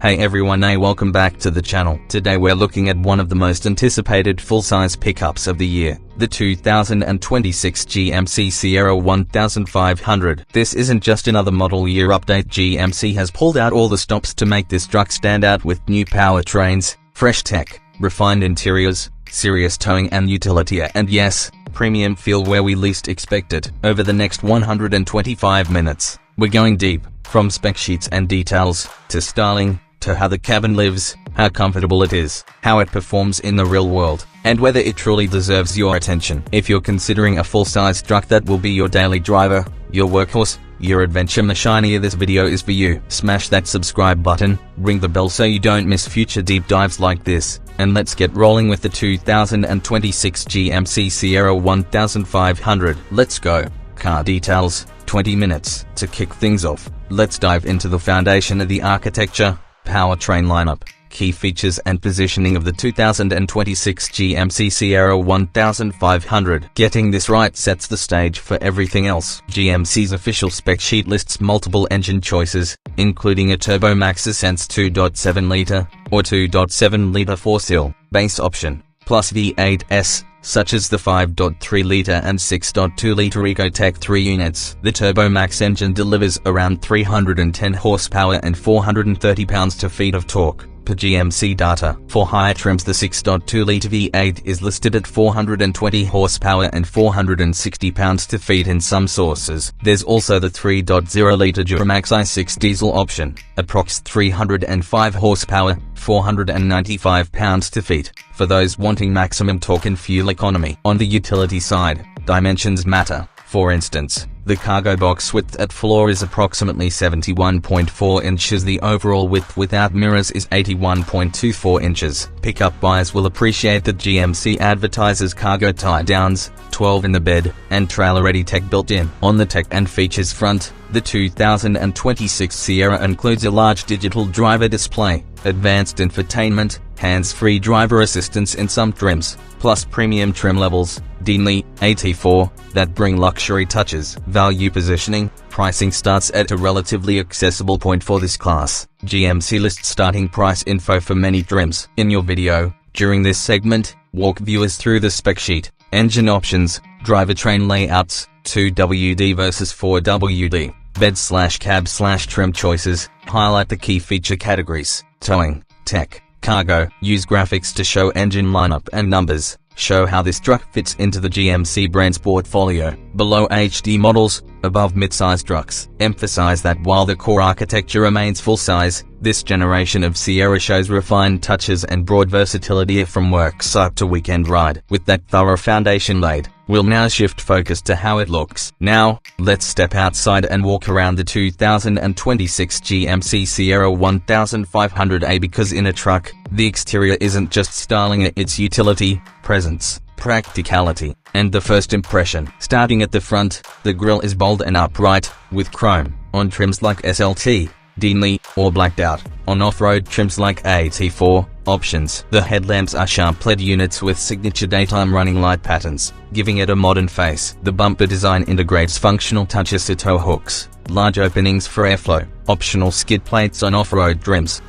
Hey everyone, welcome back to the channel. Today we're looking at one of the most anticipated full-size pickups of the year, the 2026 GMC Sierra 1500. This isn't just another model year update. GMC has pulled out all the stops to make this truck stand out with new powertrains, fresh tech, refined interiors, serious towing and utility, and yes, premium feel where we least expect it. Over the next 125 minutes, we're going deep, from spec sheets and details, to styling, to how the cabin lives, how comfortable it is, how it performs in the real world, and whether it truly deserves your attention. If you're considering a full-size truck that will be your daily driver, your workhorse, your adventure machine, this video is for you. Smash that subscribe button, ring the bell so you don't miss future deep dives like this, and let's get rolling with the 2026 GMC Sierra 1500. Let's go. Car details, 20 minutes. To kick things off, let's dive into the foundation of the architecture, powertrain lineup, key features and positioning of the 2026 GMC Sierra 1500. Getting this right sets the stage for everything else. GMC's official spec sheet lists multiple engine choices, including a Turbo Max Sense 2.7-liter or 2.7-liter 4-cylinder base option, plus V8s, such as the 5.3-liter and 6.2-liter Ecotec 3 units. The Turbo Max engine delivers around 310 horsepower and 430 pounds-feet of torque, per GMC data. For higher trims, the 6.2-liter V8 is listed at 420 horsepower and 460 pounds-feet in some sources. There's also the 3.0-liter Duramax i6 diesel option, approx 305 horsepower, 495 pounds-feet, for those wanting maximum torque and fuel economy. On the utility side, dimensions matter. For instance, the cargo box width at floor is approximately 71.4 inches. The overall width without mirrors is 81.24 inches. Pickup buyers will appreciate that GMC advertises cargo tie-downs, 12 in the bed, and trailer-ready tech built in. On the tech and features front, the 2026 Sierra includes a large digital driver display, advanced infotainment, hands-free driver assistance in some trims, plus premium trim levels, DINLI, AT4, that bring luxury touches. Value positioning, pricing starts at a relatively accessible point for this class. GMC lists starting price info for many trims. In your video, during this segment, walk viewers through the spec sheet, engine options, drivetrain layouts, 2WD versus 4WD, bed/cab/trim choices, highlight the key feature categories, towing, tech, cargo, use graphics to show engine lineup and numbers, show how this truck fits into the GMC brand's portfolio. Below HD models, above mid-size trucks. Emphasize that while the core architecture remains full-size, this generation of Sierra shows refined touches and broad versatility from worksite to weekend ride. With that thorough foundation laid, we'll now shift focus to how it looks. Now, let's step outside and walk around the 2026 GMC Sierra 1500A, because in a truck, the exterior isn't just styling, it's utility, presence, practicality, and the first impression. Starting at the front, the grille is bold and upright, with chrome, on trims like SLT, DINLI, or blacked out. On off-road trims like AT4 options, the headlamps are sharp LED units with signature daytime running light patterns, giving it a modern face. The bumper design integrates functional touches to tow hooks, large openings for airflow, optional skid plates on off-road trims.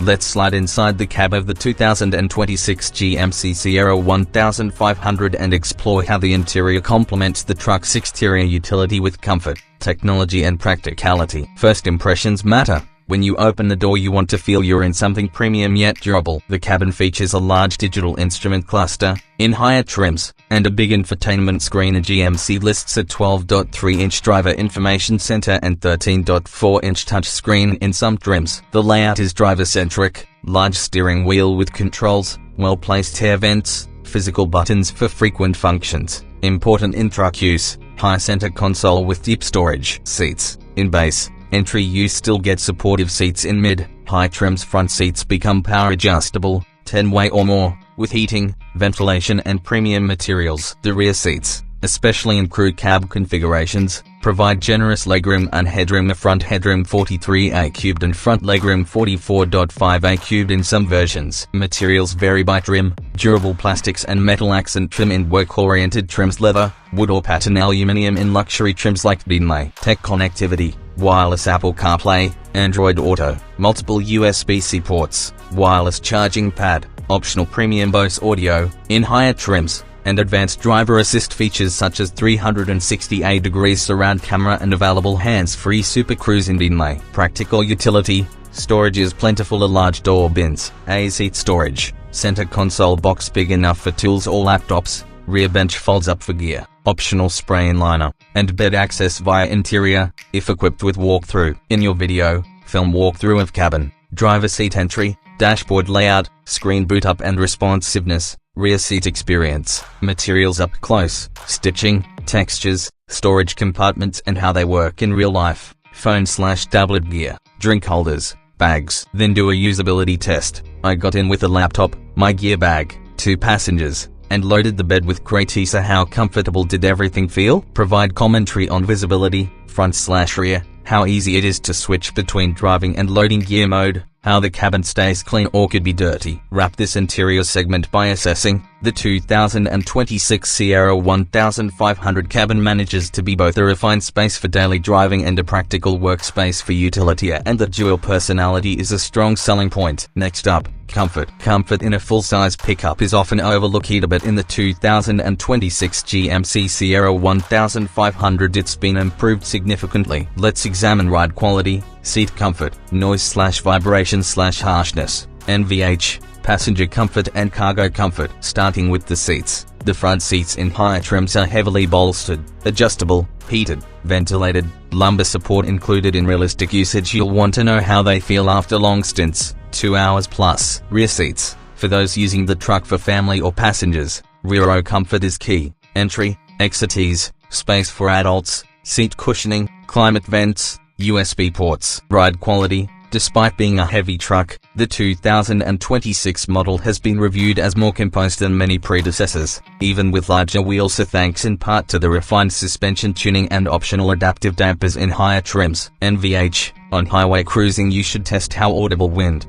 Let's slide inside the cab of the 2026 GMC Sierra 1500 and explore how the interior complements the truck's exterior utility with comfort, technology and practicality. First impressions matter. When you open the door, you want to feel you're in something premium yet durable. The cabin features a large digital instrument cluster in higher trims, and a big infotainment screen. A GMC lists a 12.3-inch driver information center and 13.4-inch touchscreen in some trims. The layout is driver-centric, large steering wheel with controls, well-placed air vents, physical buttons for frequent functions, important in-truck use, high center console with deep storage. Seats. In base entry, you still get supportive seats. In mid-high trims, front seats become power adjustable, 10-way or more, with heating, ventilation and premium materials. The rear seats, especially in crew cab configurations, provide generous legroom and headroom. The front headroom 43A³ and front legroom 44.5A³ in some versions. Materials vary by trim, durable plastics and metal accent trim in work-oriented trims, leather, wood or pattern aluminium in luxury trims like DINLI. Tech connectivity. wireless Apple CarPlay, Android Auto, multiple USB-C ports, wireless charging pad, optional premium Bose audio, in higher trims, and advanced driver assist features such as 360° surround camera and available hands-free Super Cruise inlay. Practical utility, storage is plentiful, a large door bins, A-seat storage, center console box big enough for tools or laptops, rear bench folds up for gear, optional spray liner, and bed access via interior, if equipped with walkthrough. In your video, film walkthrough of cabin, driver seat entry, dashboard layout, screen boot up and responsiveness, rear seat experience, materials up close, stitching, textures, storage compartments and how they work in real life, phone/tablet gear, drink holders, bags. Then do a usability test. I got in with a laptop, my gear bag, 2 passengers, and loaded the bed with Crate. How comfortable did everything feel? Provide commentary on visibility, front/rear, how easy it is to switch between driving and loading gear mode, how the cabin stays clean or could be dirty. Wrap this interior segment by assessing. The 2026 Sierra 1500 cabin manages to be both a refined space for daily driving and a practical workspace for utility, and the dual personality is a strong selling point. Next up, comfort. Comfort in a full-size pickup is often overlooked, but in the 2026 GMC Sierra 1500 it's been improved significantly. Let's examine ride quality, seat comfort, noise/vibration/harshness, NVH, passenger comfort and cargo comfort. Starting with the seats. The front seats in higher trims are heavily bolstered, adjustable, heated, ventilated, lumbar support included. In realistic usage you'll want to know how they feel after long stints, 2 hours plus. Rear seats. For those using the truck for family or passengers, rear row comfort is key. Entry, exit ease, space for adults, seat cushioning, climate vents, USB ports. Ride quality. Despite being a heavy truck, the 2026 model has been reviewed as more composed than many predecessors, even with larger wheels, thanks in part to the refined suspension tuning and optional adaptive dampers in higher trims. NVH. On highway cruising you should test how audible wind.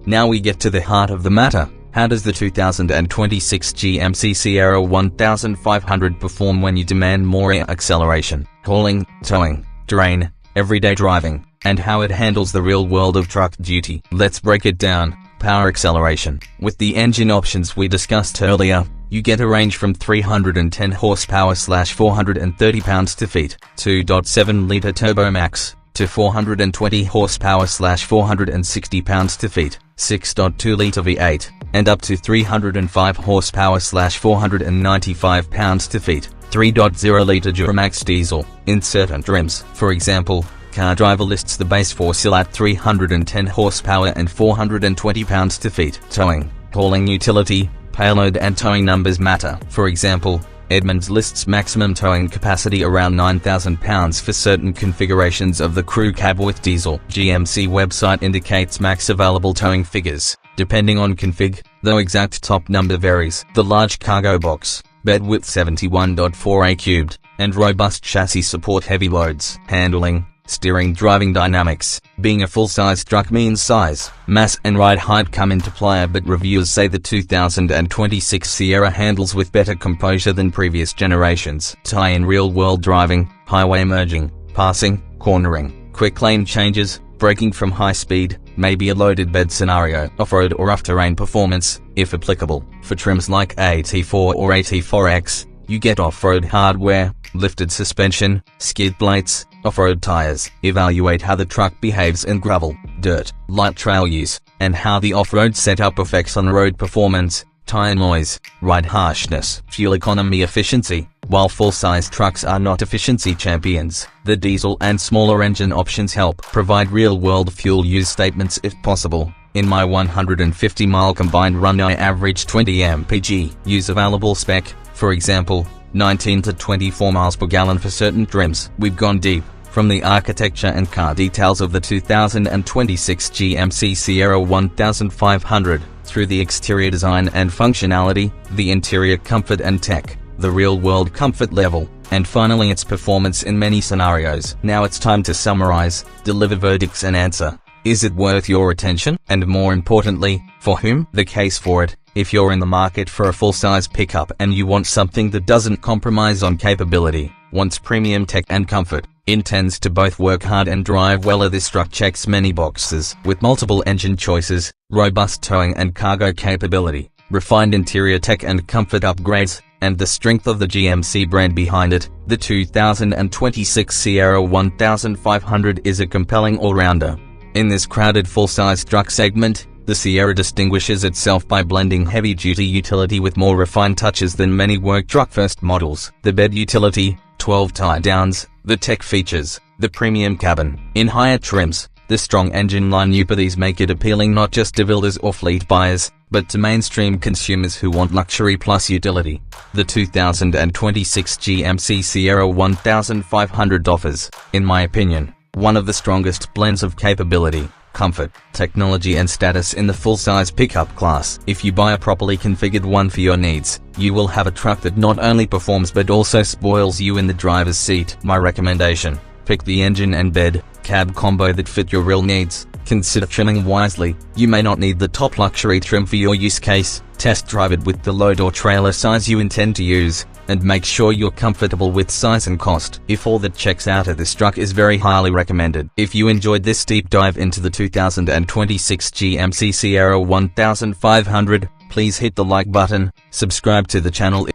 Now we get to the heart of the matter. How does the 2026 GMC Sierra 1500 perform when you demand more air acceleration, hauling, towing, terrain, everyday driving, and how it handles the real world of truck duty? Let's break it down. Power acceleration. With the engine options we discussed earlier, you get a range from 310 horsepower/430 pounds-feet, 2.7-liter turbo max, to 420 horsepower/460 pounds-feet, 6.2-liter V8, and up to 305 horsepower/495 pounds-feet, 3.0-liter Duramax diesel, in certain trims. For example, CarDriver lists the base 4-cylinder at 310 horsepower and 420 pounds-feet. Towing, hauling utility, payload and towing numbers matter. For example, Edmunds lists maximum towing capacity around 9,000 pounds for certain configurations of the crew cab with diesel. GMC website indicates max available towing figures, depending on config, though exact top number varies. The large cargo box, bed width 71.4 cubed, and robust chassis support heavy loads. Handling, steering, driving dynamics. Being a full-size truck means size, mass and ride height come into play, but reviewers say the 2026 Sierra handles with better composure than previous generations. Tie in real-world driving, highway merging, passing, cornering, quick lane changes, braking from high speed, maybe a loaded bed scenario, off-road or rough-terrain performance, if applicable. For trims like AT4 or AT4X, you get off-road hardware, lifted suspension, skid plates, off-road tires. Evaluate how the truck behaves in gravel, dirt, light trail use, and how the off-road setup affects on-road performance, tire noise, ride harshness, fuel economy, efficiency. While full-size trucks are not efficiency champions, the diesel and smaller engine options help provide real-world fuel use statements if possible. In my 150-mile combined run I averaged 20 mpg. Use available spec, for example, 19 to 24 miles per gallon for certain trims. We've gone deep, from the architecture and car details of the 2026 GMC Sierra 1500, through the exterior design and functionality, the interior comfort and tech, the real-world comfort level, and finally its performance in many scenarios. Now it's time to summarize, deliver verdicts and answer. Is it worth your attention? And more importantly, for whom? The case for it. If you're in the market for a full-size pickup and you want something that doesn't compromise on capability, wants premium tech and comfort, intends to both work hard and drive well. This truck checks many boxes, with multiple engine choices, robust towing and cargo capability, refined interior tech and comfort upgrades, and the strength of the GMC brand behind it. The 2026 Sierra 1500 is a compelling all-rounder. In this crowded full-size truck segment, the Sierra distinguishes itself by blending heavy-duty utility with more refined touches than many work truck-first models. The bed utility, 12 tie-downs, the tech features, the premium cabin. In higher trims, the strong engine line these make it appealing not just to builders or fleet buyers, but to mainstream consumers who want luxury plus utility. The 2026 GMC Sierra 1500 offers, in my opinion, one of the strongest blends of capability, comfort, technology and status in the full-size pickup class. If you buy a properly configured one for your needs, you will have a truck that not only performs but also spoils you in the driver's seat. My recommendation: pick the engine and bed, cab combo that fit your real needs. Consider trimming wisely. You may not need the top luxury trim for your use case. Test drive it with the load or trailer size you intend to use, and make sure you're comfortable with size and cost. If all that checks out of this truck is very highly recommended. If you enjoyed this deep dive into the 2026 GMC Sierra 1500, please hit the like button, subscribe to the channel